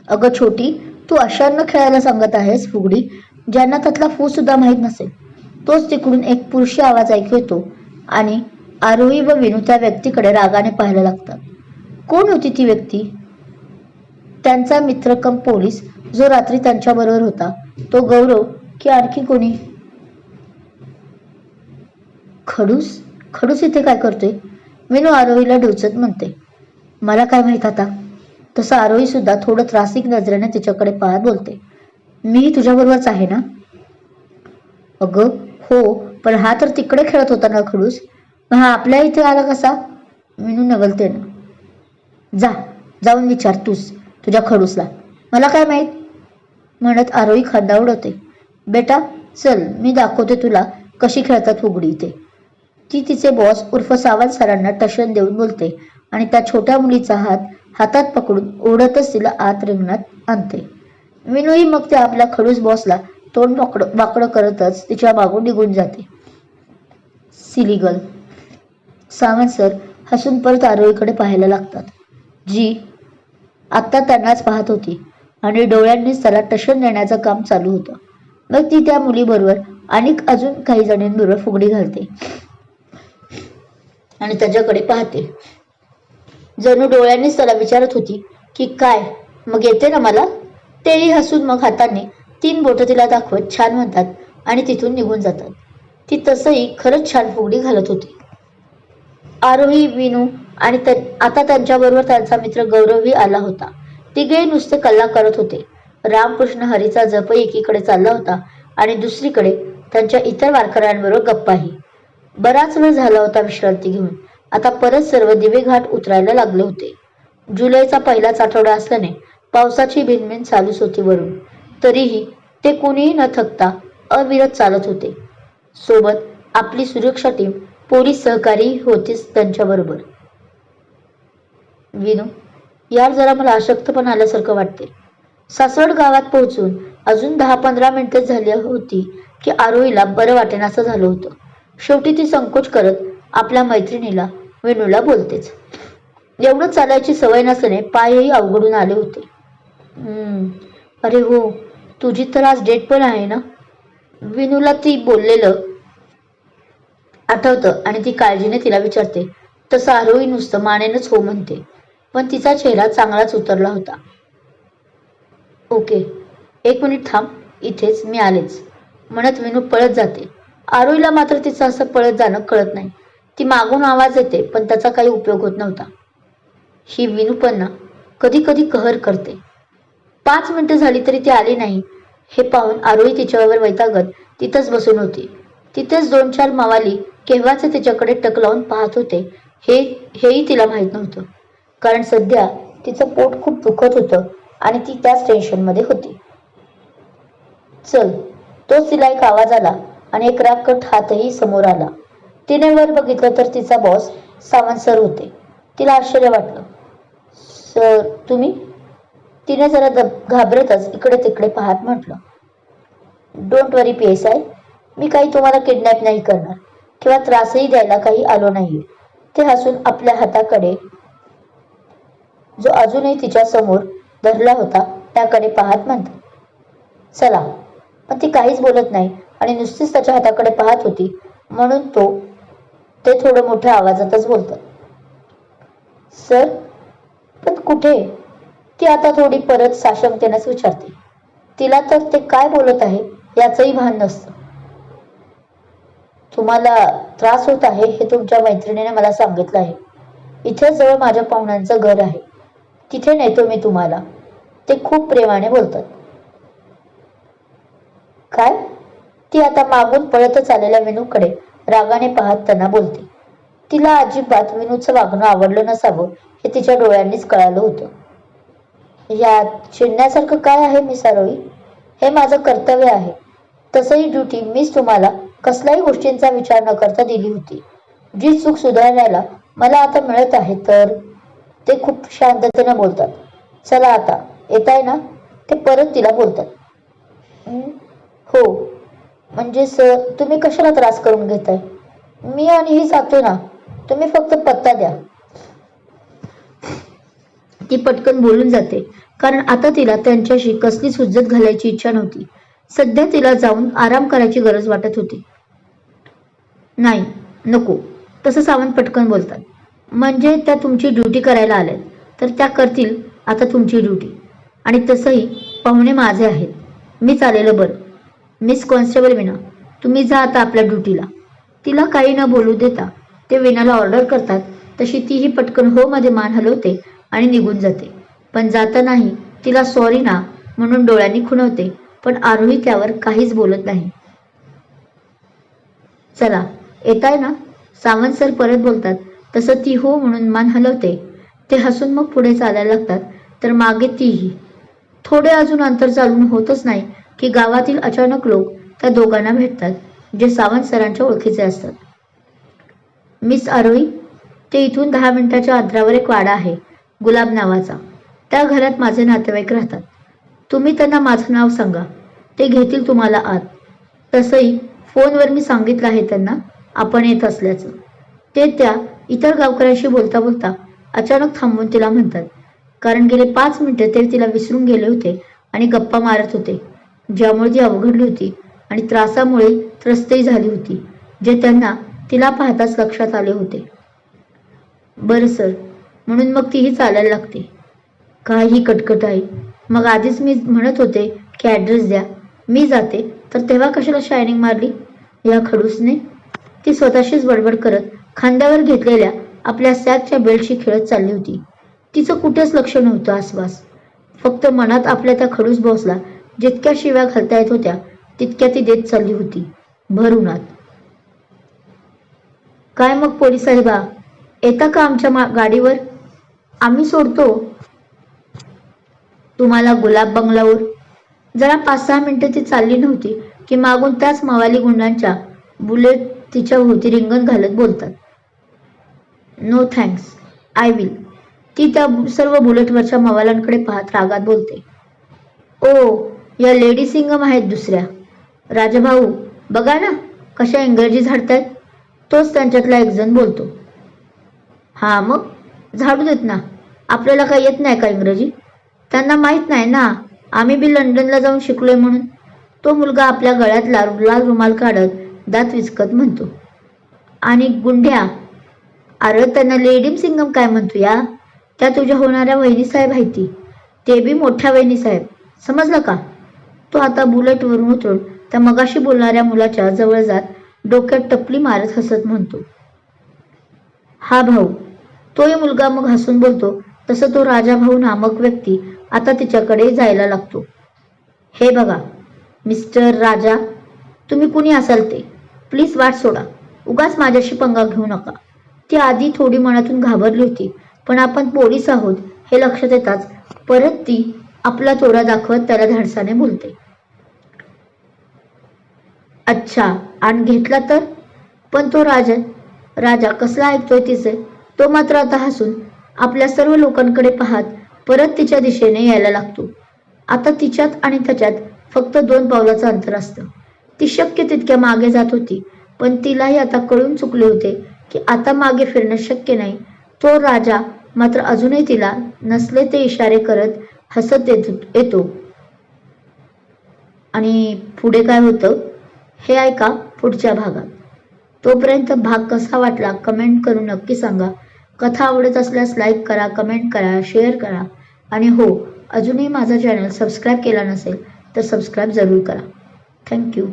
अगं छोटी, तू अशांना खेळायला सांगत आहेस फुगडी ज्यांना त्यातला फू सुद्धा माहीत नसेल. तोच तिकडून एक पुरुषी आवाज ऐकू येतो आणि आरोही व विनू त्या व्यक्तीकडे रागाने पाहायला लागतात. कोण होती ती व्यक्ती? त्यांचा मित्र कम पोलीस जो रात्री त्यांच्याबरोबर होता, तो गौरव की आणखी कोणी? खडूस? खडूस इथे काय करतोय? विनू आरोहीला डोचत म्हणते. मला काय माहित आता. तसं आरोही सुद्धा थोडं त्रासिक नजरेने तिच्याकडे पाहत बोलते. मीही तुझ्याबरोबरच आहे ना? अगं हो, पण हा तर तिकडे खेळत होता ना खडूस. मग हा आपल्या इथे आला कसा? विनू नवलतेनं. जा, जाऊन विचार तूच तुझ्या खडूसला. मला काय माहित? म्हणत आरोही खांदा उडवते. बेटा चल, मी दाखवते तुला कशी खेळतात फुगडी इथे. ती तिचे बॉस उर्फ सावंत सरांना टशन देऊन बोलते आणि त्या छोट्या मुलीचा हात हातात पकडून ओढतच तिला आत रिंगणात आणते. विनूही मग ते आपल्या खडूस बॉसला तोंड वाकडं करतच तिच्या मागून निघून जाते. Silly girl. सावंत सर हसून परत आरोहीकडे पाहायला लागतात, जी आत्ता त्यांनाच पाहत होती आणि डोळ्यांनीच त्याला टशन देण्याचं काम चालू होतं. मग ती त्या मुलीबरोबर आणि अजून काही जणींबरोबर फुगडी घालते आणि त्याच्याकडे पाहते. जणू डोळ्यांनीच त्याला विचारत होती की काय, मग येते ना मला? तेही हसून मग हाताने 3 बोटं तिला दाखवत छान म्हणतात आणि तिथून निघून जातात. ती तसंही खरंच छान फुगडी घालत होती. आरोही, विनू आणि आता त्यांच्याबरोबर त्यांचा मित्र गौरवही आला होता. तिघेही नुसते कल्ला करत होते. रामकृष्ण हरीचा जपही एकीकडे चालला होता आणि दुसरीकडे त्यांच्या इतर वारकऱ्यांबरोबर गप्पाही. बराच वेळ झाला होता विश्रांती घेऊन. आता परत सर्व दिवे घाट उतरायला लागले होते. जुलैचा पहिलाच आठवडा असल्याने पावसाची भिनभिन चालूच होती वरून. तरीही ते कुणीही न थकता अविरत चालत होते. सोबत आपली सुरक्षा टीम, पोलीस सहकारी होतीच त्यांच्याबरोबर. विनू, यार जरा मला अशक्तपणा आल्यासारखं वाटते. सासवड गावात पोहोचून अजून 10-15 मिनिटे झाली होती की आरोहीला बरं वाटेनासं झालं होतं. शेवटी ती संकोच करत आपल्या मैत्रिणीला विनूला बोलतेच. एवढं चालायची सवय नसल्याने पायही अवघडून आले होते. अरे हो, तुझी तर आज डेट पण आहे ना? विनूला ती बोललेलं आठवतं आणि ती काळजीने तिला विचारते. तसं आरोही नुसतं मानेनच हो म्हणते, पण तिचा चेहरा चांगलाच उतरला होता. ओके, 1 मिनिट थांब, इथेच, मी आलेच, म्हणत विनू पळत जाते. आरोहीला मात्र तिचं असं पळत जाणं कळत नाही. ती मागून आवाज येते पण त्याचा काही उपयोग होत नव्हता. ही विनू पण ना कधी कधी कहर करते. 5 मिनिटं झाली तरी ती आली नाही हे पाहून आरोही तिच्यावर वैतागत तिथंच बसून होती. तिथेच 2-4 मवाली केव्हाचे तिच्याकडे टक लावून पाहत होते हेही तिला माहीत नव्हतं. कारण सध्या तिचं पोट खूप दुखत होतं आणि ती त्याच टेन्शनमध्ये होती. चल, तोच तिला एक आवाज आला आणि एक रागकट हातही समोर आला. तिने वर बघितलं तर तिचा बॉस सावंत सर होते. तिला आश्चर्य वाटलं. सर तुम्ही? तिने जरा घाबरतच इकडे तिकडे पाहत म्हटलं. डोंट वरी PSI, मी काही तुम्हाला किडनॅप नाही करणार किंवा त्रासही द्यायला काही आलो नाहीये. ते हसून आपल्या हाताकडे जो अजूनही तिच्या समोर धरला होता त्याकडे पाहत म्हणतात. चला. पण ती काहीच बोलत नाही आणि नुसतीच त्याच्या हाताकडे पाहत होती म्हणून ते थोडं मोठ्या आवाजातच बोलतात. सर, पण कुठे? ती आता थोडी परत साशंकतेनेच विचारते. तिला तर ते काय बोलत आहे याचंही भान नसतं. तुम्हाला त्रास होत आहे हे तुमच्या मैत्रिणीने मला सांगितलं आहे. इथे जवळ माझ्या पाहुण्यांचं घर आहे. तिथे नेतो मी तुम्हाला, ते खूप प्रेमाने बोलतात. काय? ती आता मागून पळतच आलेल्या विनूकडे रागाने पाहत त्यांना बोलते. तिला अजिबात विनूचं वागणं आवडलं नसावं हे तिच्या डोळ्यांनीच कळालं होतं. यात चिडण्यासारखं काय आहे मिस आरोही? हे माझं कर्तव्य आहे. तसंही ड्युटी मीच तुम्हाला कसल्याही गोष्टींचा विचार न करता दिली होती. जी चूक सुधारण्याला मला आता मिळत आहे तर. ते खूप शांततेने बोलतात. चला आता, येताय ना? ते परत तिला बोलतात. हो, म्हणजे सर तुम्ही कशाला त्रास करून घेताय? मी आणि ही जातो ना, तुम्ही फक्त पत्ता द्या. ती पटकन बोलून जाते, कारण आता तिला त्यांच्याशी कसलीच हुज्जत घालायची इच्छा नव्हती. सध्या तिला जाऊन आराम करायची गरज वाटत होती. नाही, नको, तसं सावंत पटकन बोलतात. म्हणजे त्या तुमची ड्युटी करायला आल्यात, तर त्या करतील आता तुमची ड्युटी. आणि तसंही पाहुणे माझे आहेत. मी चालेलं बरं. मिस कॉन्स्टेबल वीणा, तुम्ही जा आता आपल्या ड्युटीला. तिला काही न बोलू देता ते वीणाला ऑर्डर करतात, तशी तीही पटकन हो मध्ये मान हलवते आणि निघून जाते. पण जातानाही तिला सॉरी ना म्हणून डोळ्यांनी खुणवते, पण आरोही त्यावर काहीच बोलत नाही. चला, येताय ना, सावंत सर परत बोलतात. तसं ती हो म्हणून मान हलवते. ते हसून मग पुढे चालायला लागतात, तर मागे तीही. थोडे अजून अंतर चालून होतच नाही की गावातील अचानक लोक त्या दोघांना भेटतात, जे सावंत सरांच्या ओळखीचे असतात. मिस आरोही, ते इथून 10 मिनिटाच्या अंतरावर एक वाडा आहे, गुलाब नावाचा. त्या घरात माझे नातेवाईक राहतात. तुम्ही त्यांना माझं नाव सांगा, ते घेतील तुम्हाला आत. तसंही फोनवर मी सांगितलं आहे त्यांना आपण येत असल्याचं. ते त्या इतर गावकऱ्यांशी बोलता बोलता अचानक थांबून तिला म्हणतात, कारण गेले 5 मिनिटं ते तिला विसरून गेले होते आणि गप्पा मारत होते, ज्यामुळे ती अवघडली होती आणि त्रासामुळे त्रस्तही झाली होती, जे त्यांना तिला पाहताच लक्षात आले होते. बरं सर, म्हणून मग तीही चालायला लागते. काय ही कटकट आहे. मग आधीच मी म्हणत होते की ॲड्रेस द्या, मी जाते, तर तेव्हा कशाला शायनिंग मारली या खडूसने. ती स्वतःशीच बडबड करत खांद्यावर घेतलेल्या आपल्या सॅकच्या बेल्टशी खेळत चालली होती. तिचं कुठेच लक्ष नव्हतं आसपास. फक्त मनात आपल्या त्या खडूस बॉसला जितक्या शिव्या घालता येत होत्या तितक्या ती देत चालली होती, भर उन्हात. काय मग पोलीस साहेबा, येता का आमच्या गाडीवर? आम्ही सोडतो तुम्हाला गुलाब बंगलावर. जरा 5-6 मिनिटं ती चालली नव्हती की मागून त्याच मवाली गुंडांच्या बुलेट तिच्या भोवती रिंगण घालत बोलतात. No thanks, I will. ती त्या सर्व बुलेटवरच्या मवालांकडे पाहत रागात बोलते. ओ, या लेडी सिंगम आहेत दुसऱ्या. राजाभाऊ, बघा ना कशा इंग्रजी झाडतायत. तोच त्यांच्यातला एक जण बोलतो. हा मग झाडू देत ना, आपल्याला काही येत नाही का इंग्रजी? त्यांना माहीत नाही ना आम्ही बी लंडनला जाऊन शिकलोय म्हणून. तो मुलगा आपल्या गळ्यातला लाल रुमाल काढत दात विचकत म्हणतो. आणि गुंड्या, अरे त्यांना लेडीम सिंगम काय म्हणतो या? त्या तुझ्या होणाऱ्या वहिनीसाहेब आहेत ती, ते बी मोठ्या वहिनीसाहेब, समजलं का? तो आता बुलेटवरून उतरून त्या मगाशी बोलणाऱ्या मुलाच्या जवळ जात डोक्यात टपली मारत हसत म्हणतो. हा भाऊ. तोही मुलगा मग हसून बोलतो. तसं तो राजाभाऊ नामक व्यक्ती आता तिच्याकडे जायला लागतो. हे बघा मिस्टर राजा, तुम्ही कुणी असाल ते, प्लीज वाट सोडा. उगाच माझ्याशी पंगा घेऊ नका. ती आधी थोडी मनातून घाबरली होती, पण आपण पोलीस आहोत हे लक्षात येताच परत ती आपला तोडा दाखवत त्याला धाडसाने बोलते. अच्छा, आणि घेतला तर? पण तो राजा कसला ऐकतोय तिचे. तो मात्र आता हसून आपल्या सर्व लोकांकडे पाहत परत तिच्या दिशेने यायला लागतो. आता तिच्यात आणि त्याच्यात फक्त 2 पावलाचं अंतर असतं. ती शक्य तितक्या मागे जात होती, पण तिलाही आता कळून चुकले होते की आता मागे फिरणं शक्य नाही. तो राजा मात्र अजूनही तिला नसले ते इशारे करत हसत येतो. आणि पुढे काय होतं हे ऐका पुढच्या भागात. तोपर्यंत भाग कसा वाटला कमेंट करून नक्की सांगा. कथा आवडत असल्यास लाईक करा, कमेंट करा, शेअर करा. आणि हो, अजूनही माझा चॅनल सबस्क्राईब केला नसेल तर सबस्क्राईब जरूर करा. थँक्यू.